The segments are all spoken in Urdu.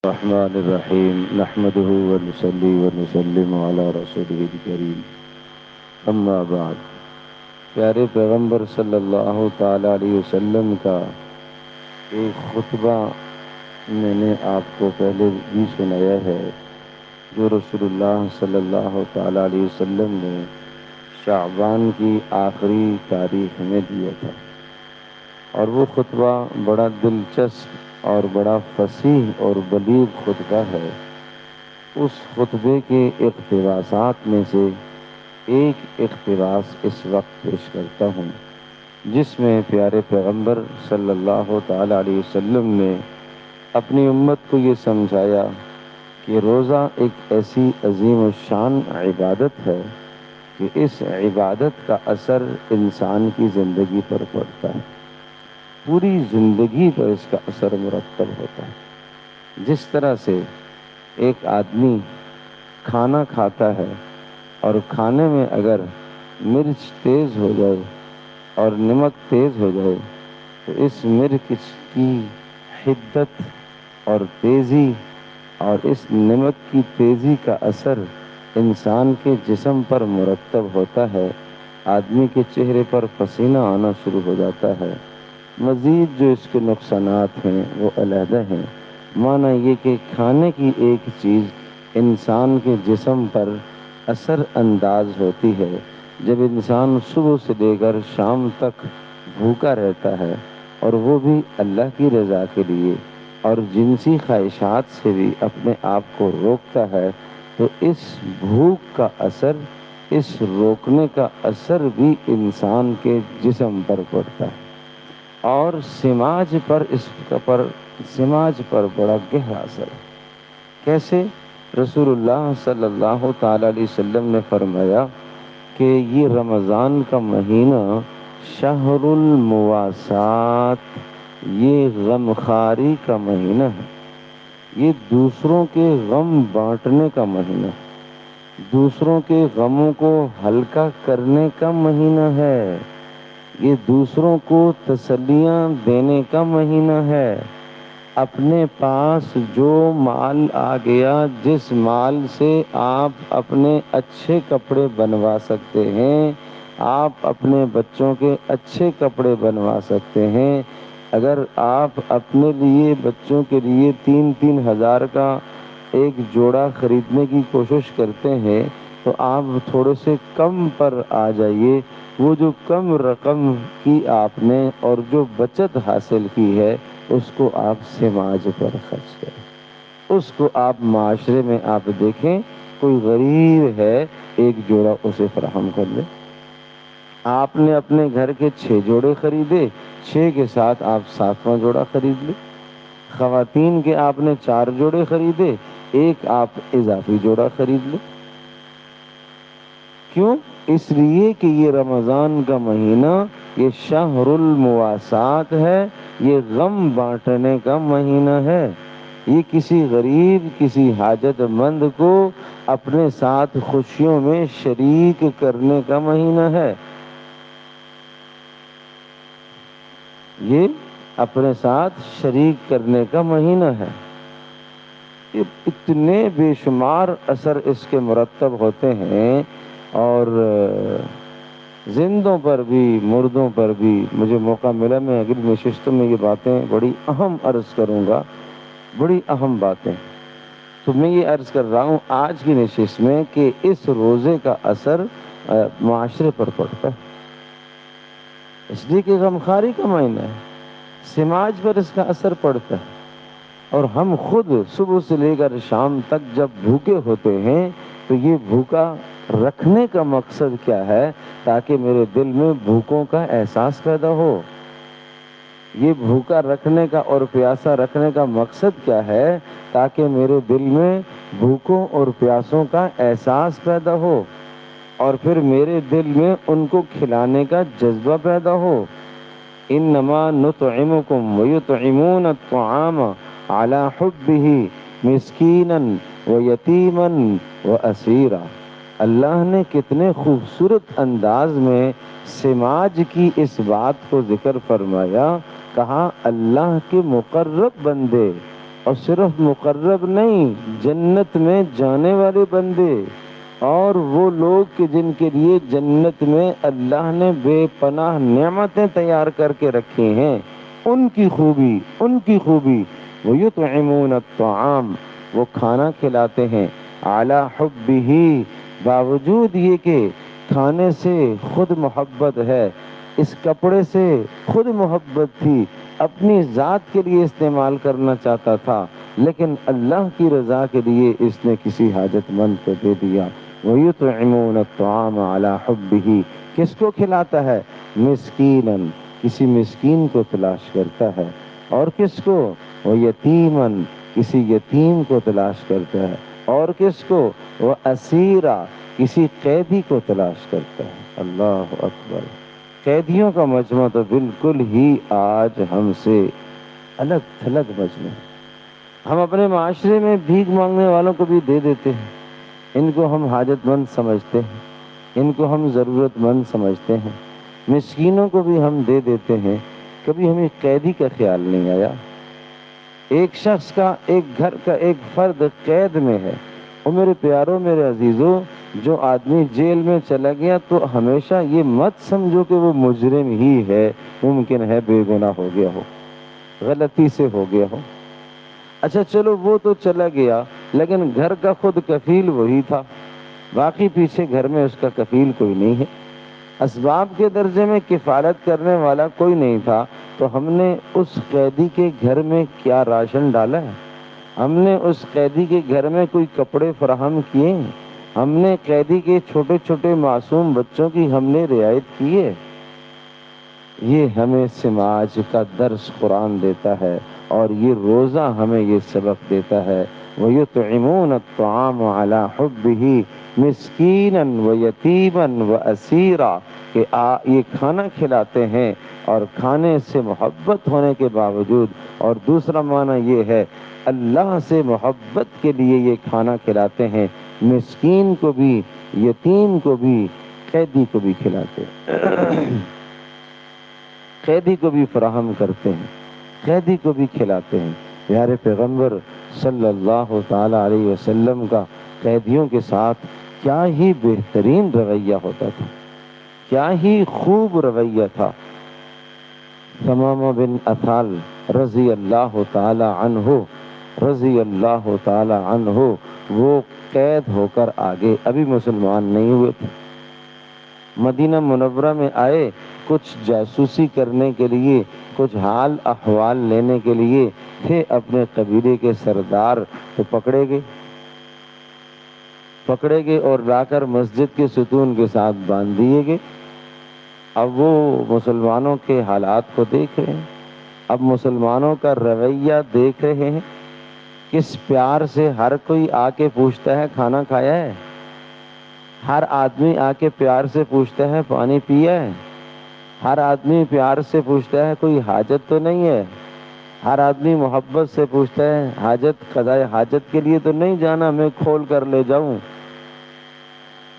الرحمن الرحیم نحمده ونصلي ونسلم على رسوله الکریم اما بعد۔ پیارے پیغمبر صلی اللہ تعالی علیہ وسلم کا ایک خطبہ میں نے آپ کو پہلے بھی سنایا ہے، جو رسول اللہ صلی اللہ تعالی علیہ وسلم نے شعبان کی آخری تاریخ میں دیا تھا، اور وہ خطبہ بڑا دلچسپ اور بڑا فصیح اور بلیغ خطبہ ہے۔ اس خطبے کے اقتباسات میں سے ایک اقتباس اس وقت پیش کرتا ہوں، جس میں پیارے پیغمبر صلی اللہ تعالی علیہ وسلم نے اپنی امت کو یہ سمجھایا کہ روزہ ایک ایسی عظیم الشان عبادت ہے کہ اس عبادت کا اثر انسان کی زندگی پر پڑتا ہے، پوری زندگی پر اس کا اثر مرتب ہوتا ہے۔ جس طرح سے ایک آدمی کھانا کھاتا ہے اور کھانے میں اگر مرچ تیز ہو جائے اور نمک تیز ہو جائے تو اس مرچ کی حدت اور تیزی اور اس نمک کی تیزی کا اثر انسان کے جسم پر مرتب ہوتا ہے، آدمی کے چہرے پر پسینہ آنا شروع ہو جاتا ہے۔ مزید جو اس کے نقصانات ہیں وہ علیحدہ ہیں۔ معنی یہ کہ کھانے کی ایک چیز انسان کے جسم پر اثر انداز ہوتی ہے۔ جب انسان صبح سے لے کر شام تک بھوکا رہتا ہے اور وہ بھی اللہ کی رضا کے لیے اور جنسی خواہشات سے بھی اپنے آپ کو روکتا ہے، تو اس بھوک کا اثر، اس روکنے کا اثر بھی انسان کے جسم پر پڑتا ہے، اور سماج پر بڑا گہرا اثر ہے۔ کیسے؟ رسول اللہ صلی اللہ تعالی علیہ وسلم نے فرمایا کہ یہ رمضان کا مہینہ شہر المواسات، یہ غمخواری کا مہینہ ہے، یہ دوسروں کے غم بانٹنے کا مہینہ ہے، دوسروں کے غموں کو ہلکا کرنے کا مہینہ ہے، یہ دوسروں کو تسلیاں دینے کا مہینہ ہے۔ اپنے پاس جو مال آ گیا، جس مال سے آپ اپنے اچھے کپڑے بنوا سکتے ہیں، آپ اپنے بچوں کے اچھے کپڑے بنوا سکتے ہیں، اگر آپ اپنے لیے بچوں کے لیے 3,000 کا ایک جوڑا خریدنے کی کوشش کرتے ہیں تو آپ تھوڑے سے کم پر آ جائیے۔ وہ جو کم رقم کی آپ نے اور جو بچت حاصل کی ہے، اس کو آپ سماج پر خرچ کریں، اس کو آپ معاشرے میں آپ دیکھیں، کوئی غریب ہے ایک جوڑا اسے فراہم کر لیں۔ آپ نے اپنے گھر کے 6 جوڑے خریدے، 6 کے ساتھ آپ 7واں جوڑا خرید لیں۔ خواتین کے آپ نے 4 جوڑے خریدے، ایک آپ اضافی جوڑا خرید لیں۔ کیوں؟ اس لیے کہ یہ رمضان کا مہینہ، یہ شہر المواسات ہے، یہ غم بانٹنے کا مہینہ ہے، یہ کسی غریب، کسی حاجت مند کو اپنے ساتھ خوشیوں میں شریک کرنے کا مہینہ ہے، یہ اپنے ساتھ شریک کرنے کا مہینہ ہے۔ اتنے بے شمار اثر اس کے مرتب ہوتے ہیں، اور زندوں پر بھی مردوں پر بھی۔ مجھے موقع ملا میں اگلی نشستوں میں یہ باتیں بڑی اہم عرض کروں گا، بڑی اہم باتیں۔ تو میں یہ عرض کر رہا ہوں آج کی نشست میں کہ اس روزے کا اثر معاشرے پر پڑتا ہے، اس لیے کہ غمخواری کا مہینہ ہے، سماج پر اس کا اثر پڑتا ہے، اور ہم خود صبح سے لے کر شام تک جب بھوکے ہوتے ہیں تو یہ بھوکا رکھنے کا مقصد کیا ہے؟ تاکہ میرے دل میں بھوکوں کا احساس پیدا ہو۔ یہ بھوکا رکھنے کا اور پیاسا رکھنے کا مقصد کیا ہے؟ تاکہ میرے دل میں بھوکوں اور پیاسوں کا احساس پیدا ہو، اور پھر میرے دل میں ان کو کھلانے کا جذبہ پیدا ہو۔ انما نطعمکم ویطعمون الطعام علی حبہ مسکینا ویتیما واسیرا۔ اللہ نے کتنے خوبصورت انداز میں سماج کی اس بات کو ذکر فرمایا، کہا اللہ کے مقرب بندے، اور صرف مقرب نہیں، جنت میں جانے والے بندے اور وہ لوگ کہ جن کے لیے جنت میں اللہ نے بے پناہ نعمتیں تیار کر کے رکھی ہیں، ان کی خوبی، ان کی خوبی وَيُطْعِمُونَ الطَّعَامَ، وہ کھانا کھلاتے ہیں اعلیٰ حبہ، باوجود یہ کہ کھانے سے خود محبت ہے، اس کپڑے سے خود محبت تھی، اپنی ذات کے لیے استعمال کرنا چاہتا تھا، لیکن اللہ کی رضا کے لیے اس نے کسی حاجت مند کو دے دیا۔ وَيُطْعِمُونَ الطَّعَامَ عَلَىٰ حُبِّهِ، کس کو کھلاتا ہے؟ مسکیناً، کسی مسکین کو تلاش کرتا ہے، اور کس کو؟ وَيَتِيمًا، کسی یتیم کو تلاش کرتا ہے، اور کس کو؟ وَأَسِيرًا، کسی قیدی کو تلاش کرتا ہے۔ اللہ اکبر! قیدیوں کا مجمع تو بالکل ہی آج ہم سے الگ تھلگ مجمع ہے۔ ہم اپنے معاشرے میں بھیک مانگنے والوں کو بھی دے دیتے ہیں، ان کو ہم حاجت مند سمجھتے ہیں، ان کو ہم ضرورت مند سمجھتے ہیں، مسکینوں کو بھی ہم دے دیتے ہیں، کبھی ہمیں قیدی کا خیال نہیں آیا۔ ایک شخص کا، ایک گھر کا ایک فرد قید میں ہے، اور میرے پیاروں، میرے عزیزوں، جو آدمی جیل میں چلا گیا تو ہمیشہ یہ مت سمجھو کہ وہ مجرم ہی ہے، ممکن ہے بے گناہ ہو گیا ہو، غلطی سے ہو گیا ہو۔ اچھا چلو وہ تو چلا گیا، لیکن گھر کا خود کفیل وہی تھا، باقی پیچھے گھر میں اس کا کفیل کوئی نہیں ہے، اسباب کے درجے میں کفالت کرنے والا کوئی نہیں تھا، تو ہم نے اس قیدی کے گھر میں کیا راشن ڈالا ہے؟ ہم نے اس قیدی کے گھر میں کوئی کپڑے فراہم کیے ہیں؟ ہم نے قیدی کے چھوٹے چھوٹے معصوم بچوں کی ہم نے رعایت کی ہے؟ یہ ہمیں سماج کا درس قرآن دیتا ہے، اور یہ روزہ ہمیں یہ سبق دیتا ہے۔ وَيُطْعِمُونَ الطَّعَامَ عَلَىٰ حُبِّهِ مِسْكِينًا وَيَتِيمًا وَأَسِيرًا، کہ یہ کھانا کھلاتے ہیں اور کھانے سے محبت ہونے کے باوجود، اور دوسرا معنی یہ ہے اللہ سے محبت کے لیے یہ کھانا کھلاتے ہیں، مسکین کو بھی، یتیم کو بھی، قیدی کو بھی کھلاتے ہیں، قیدی کو بھی فراہم کرتے ہیں، قیدی کو بھی کھلاتے ہیں۔ پیارے پیغمبر صلی اللہ تعالی علیہ وسلم کا قیدیوں کے ساتھ کیا ہی بہترین رویہ ہوتا تھا، کیا ہی خوب رویہ تھا۔ ثمامہ بن اثال رضی اللہ تعالی عنہ، رضی اللہ تعالی عنہ، وہ قید ہو کر آگے، ابھی مسلمان نہیں ہوئے تھے، مدینہ منورہ میں آئے کچھ جاسوسی کرنے کے لیے، کچھ حال احوال لینے کے لیے، تھے اپنے قبیلے کے سردار، تو پکڑے گئے اور لا کر مسجد کے ستون کے ساتھ باندھ دیے گئے۔ اب وہ مسلمانوں کے حالات کو دیکھ رہے ہیں، اب مسلمانوں کا رویہ دیکھ رہے ہیں، کس پیار سے ہر کوئی آ کے پوچھتا ہے کھانا کھایا ہے، ہر آدمی آ کے پیار سے پوچھتا ہے پانی پیا ہے، ہر آدمی پیار سے پوچھتا ہے کوئی حاجت تو نہیں ہے، ہر آدمی محبت سے پوچھتا ہے حاجت، قضائے حاجت کے لیے تو نہیں جانا، میں کھول کر لے جاؤں۔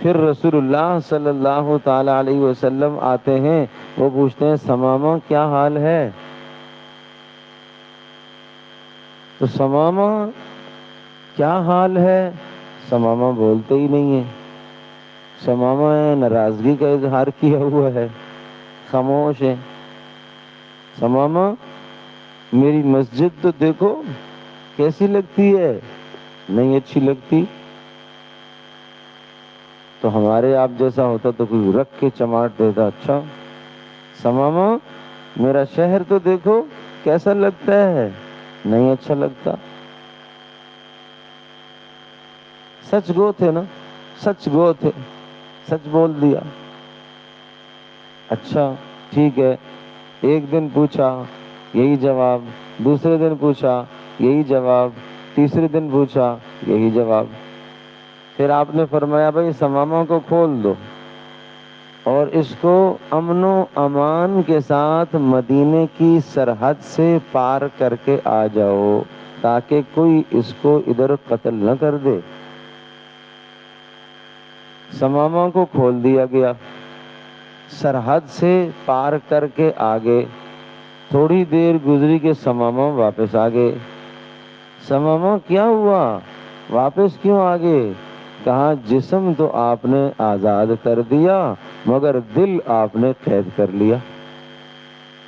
پھر رسول اللہ صلی اللہ تعالی علیہ وسلم آتے ہیں، وہ پوچھتے ہیں ثمامہ کیا حال ہے؟ تو ثمامہ کیا حال ہے؟ ثمامہ بولتے ہی نہیں ہے، ثمامہ ناراضگی کا اظہار کیا ہوا ہے، خاموش ہے۔ ثمامہ میری مسجد تو دیکھو کیسی لگتی ہے، نہیں اچھی لگتی، تو ہمارے آپ جیسا ہوتا تو کوئی رکھ کے چماٹ دیتا، اچھا ثمامہ میرا شہر تو دیکھو کیسا لگتا ہے، نہیں اچھا لگتا۔ سچ گو تھے نا، سچ گو تھے، سچ بول دیا۔ اچھا ٹھیک ہے، ایک دن پوچھا یہی جواب، دوسرے دن پوچھا یہی جواب، تیسرے دن پوچھا یہی جواب۔ پھر آپ نے فرمایا بھائی ثمامہ کو کھول دو اور اس کو امن و امان کے ساتھ مدینے کی سرحد سے پار کر کے آ جاؤ، تاکہ کوئی اس کو ادھر قتل نہ کر دے۔ ثمامہ کو کھول دیا گیا، سرحد سے پار کر کے آگے، تھوڑی دیر گزری کہ ثمامہ واپس آ گئے۔ سماما کیا ہوا، واپس کیوں آگے؟ کہا جسم تو آپ نے آزاد کر دیا مگر دل آپ نے قید کر لیا۔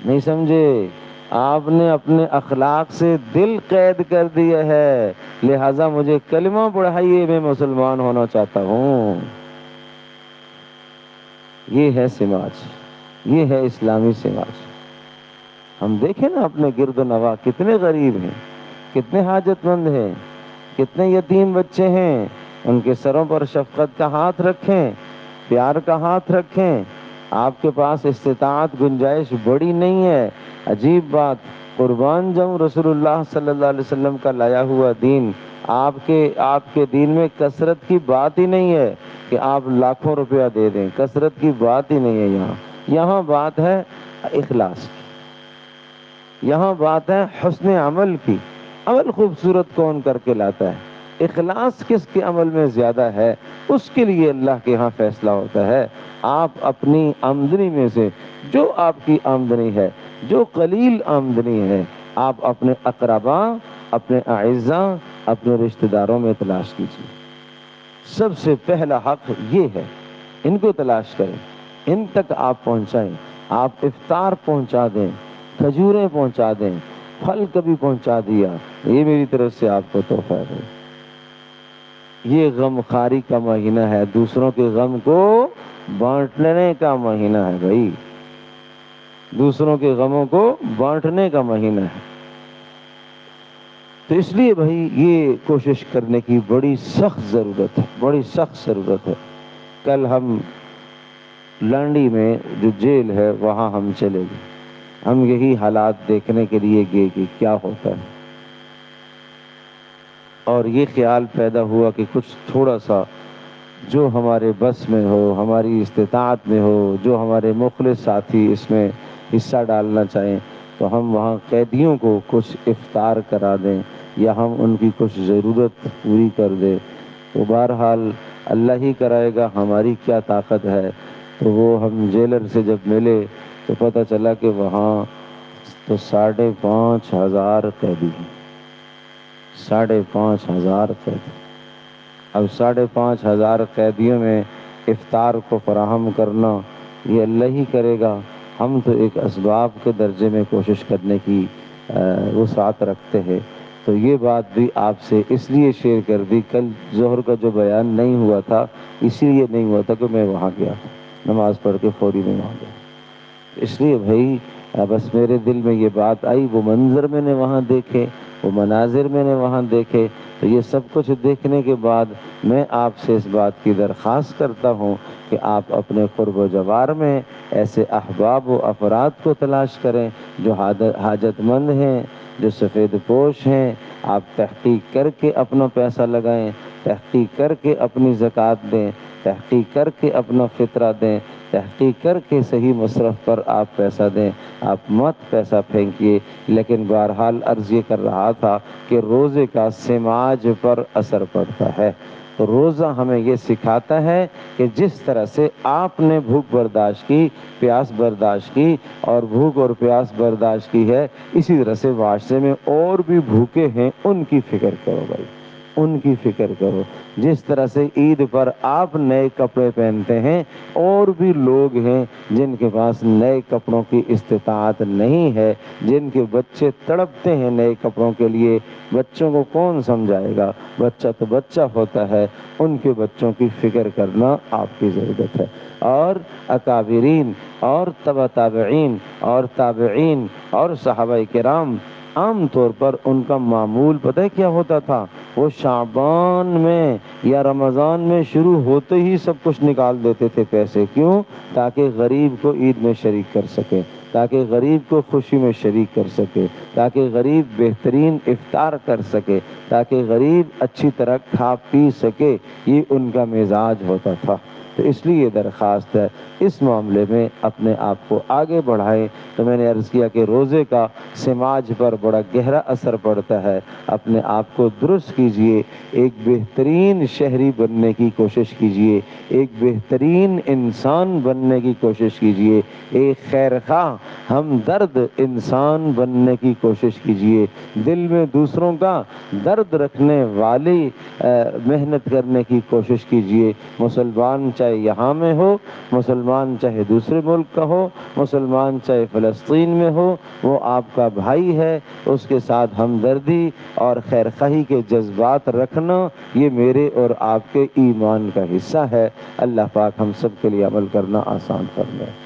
نہیں سمجھے؟ آپ نے اپنے اخلاق سے دل قید کر دیا ہے، لہذا مجھے کلمہ پڑھائیے، میں مسلمان ہونا چاہتا ہوں۔ یہ ہے سماج، یہ ہے اسلامی سماج۔ ہم دیکھیں نا اپنے گرد و نواح کتنے غریب ہیں، کتنے حاجت مند ہیں، کتنے یتیم بچے ہیں، ان کے سروں پر شفقت کا ہاتھ رکھیں، پیار کا ہاتھ رکھیں۔ آپ کے پاس استطاعت گنجائش بڑی نہیں ہے، عجیب بات، قربان جاؤں رسول اللہ صلی اللہ علیہ وسلم کا لایا ہوا دین، آپ کے دین میں کثرت کی بات ہی نہیں ہے کہ آپ لاکھوں روپیہ دے دیں، کثرت کی بات ہی نہیں ہے۔ یہاں بات ہے اخلاص کی، یہاں بات ہے حسن عمل کی۔ عمل خوبصورت کون کر کے لاتا ہے؟ اخلاص کس کے عمل میں زیادہ ہے، اس کے لیے اللہ کے ہاں فیصلہ ہوتا ہے۔ آپ اپنی آمدنی میں سے جو آپ کی آمدنی ہے، جو قلیل آمدنی ہے، آپ اپنے اقربا، اپنے اعزاء، اپنے رشتہ داروں میں تلاش کیجیے۔ سب سے پہلا حق یہ ہے، ان کو تلاش کریں، ان تک آپ پہنچائیں۔ آپ افطار پہنچا دیں، کھجوریں پہنچا دیں، پھل کبھی پہنچا دیا، یہ میری طرف سے آپ کو تحفہ ہے۔ یہ غم خواری کا مہینہ ہے، دوسروں کے غم کو بانٹنے کا مہینہ ہے بھائی، دوسروں کے غموں کو بانٹنے کا مہینہ ہے۔ تو اس لیے بھائی یہ کوشش کرنے کی بڑی سخت ضرورت ہے، بڑی سخت ضرورت ہے۔ کل ہم لانڈی میں جو جیل ہے وہاں ہم چلے گئے، ہم یہی حالات دیکھنے کے لیے گئے کہ کیا ہوتا ہے، اور یہ خیال پیدا ہوا کہ کچھ تھوڑا سا جو ہمارے بس میں ہو، ہماری استطاعت میں ہو، جو ہمارے مخلص ساتھی اس میں حصہ ڈالنا چاہیں تو ہم وہاں قیدیوں کو کچھ افطار کرا دیں یا ہم ان کی کچھ ضرورت پوری کر دیں۔ تو بہرحال اللہ ہی کرائے گا، ہماری کیا طاقت ہے۔ تو وہ ہم جیلر سے جب ملے تو پتہ چلا کہ وہاں تو 5,500 قیدی ہیں، 5,500 قیدی۔ اب 5,500 قیدیوں میں افطار کو فراہم کرنا یہ اللہ ہی کرے گا، ہم تو ایک اسباب کے درجے میں کوشش کرنے کی وسعت رکھتے ہیں۔ تو یہ بات بھی آپ سے اس لیے شیئر کر دی، کل ظہر کا جو بیان نہیں ہوا تھا اسی لیے نہیں ہوا تھا کہ میں وہاں گیا تھا، نماز پڑھ کے فوری میں وہاں گیا، اس لیے بھائی بس میرے دل میں یہ بات آئی، وہ منظر میں نے وہاں دیکھے، وہ مناظر میں نے وہاں دیکھے، تو یہ سب کچھ دیکھنے کے بعد میں آپ سے اس بات کی درخواست کرتا ہوں کہ آپ اپنے قرب و جوار میں ایسے احباب و افراد کو تلاش کریں جو حاجت مند ہیں، جو سفید پوش ہیں۔ آپ تحقیق کر کے اپنا پیسہ لگائیں، تحقیق کر کے اپنی زکوٰۃ دیں، تحقیق کر کے اپنا فطرہ دیں، تحقیق کر کے صحیح مصرف پر آپ پیسہ دیں، آپ مت پیسہ پھینکیے۔ لیکن بہرحال عرض یہ کر رہا تھا کہ روزے کا سماج پر اثر پڑتا ہے، تو روزہ ہمیں یہ سکھاتا ہے کہ جس طرح سے آپ نے بھوک برداشت کی، پیاس برداشت کی اور بھوک اور پیاس برداشت کی ہے، اسی طرح سے معاشرے میں اور بھی بھوکے ہیں، ان کی فکر کرو بھائی، ان کی فکر کرو۔ جس طرح سے عید پر آپ نئے کپڑے پہنتے ہیں، اور بھی لوگ ہیں جن کے پاس نئے کپڑوں کی استطاعت نہیں ہے، جن کے بچے تڑپتے ہیں نئے کپڑوں کے لیے۔ بچوں کو کون سمجھائے گا؟ بچہ تو بچہ ہوتا ہے، ان کے بچوں کی فکر کرنا آپ کی ضرورت ہے۔ اور اکابرین اور تبع تابعین اور تابعین اور صحابہ کرام، عام طور پر ان کا معمول پتہ ہے کیا ہوتا تھا؟ وہ شعبان میں یا رمضان میں شروع ہوتے ہی سب کچھ نکال دیتے تھے پیسے، کیوں؟ تاکہ غریب کو عید میں شریک کر سکے، تاکہ غریب کو خوشی میں شریک کر سکے، تاکہ غریب بہترین افطار کر سکے، تاکہ غریب اچھی طرح کھا پی سکے۔ یہ ان کا مزاج ہوتا تھا۔ تو اس لیے درخواست ہے اس معاملے میں اپنے آپ کو آگے بڑھائیں۔ تو میں نے عرض کیا کہ روزے کا سماج پر بڑا گہرا اثر پڑتا ہے، اپنے آپ کو درست کیجئے، ایک بہترین شہری بننے کی کوشش کیجئے، ایک بہترین انسان بننے کی کوشش کیجئے، ایک خیرخواہ ہمدرد انسان بننے کی کوشش کیجئے، دل میں دوسروں کا درد رکھنے والی محنت کرنے کی کوشش کیجئے۔ مسلمان چاہے یہاں میں ہو، مسلمان چاہے دوسرے ملک کا ہو، مسلمان چاہے فلسطین میں ہو، وہ آپ کا بھائی ہے، اس کے ساتھ ہمدردی اور خیرخواہی کے جذبات رکھنا یہ میرے اور آپ کے ایمان کا حصہ ہے۔ اللہ پاک ہم سب کے لیے عمل کرنا آسان فرمائے۔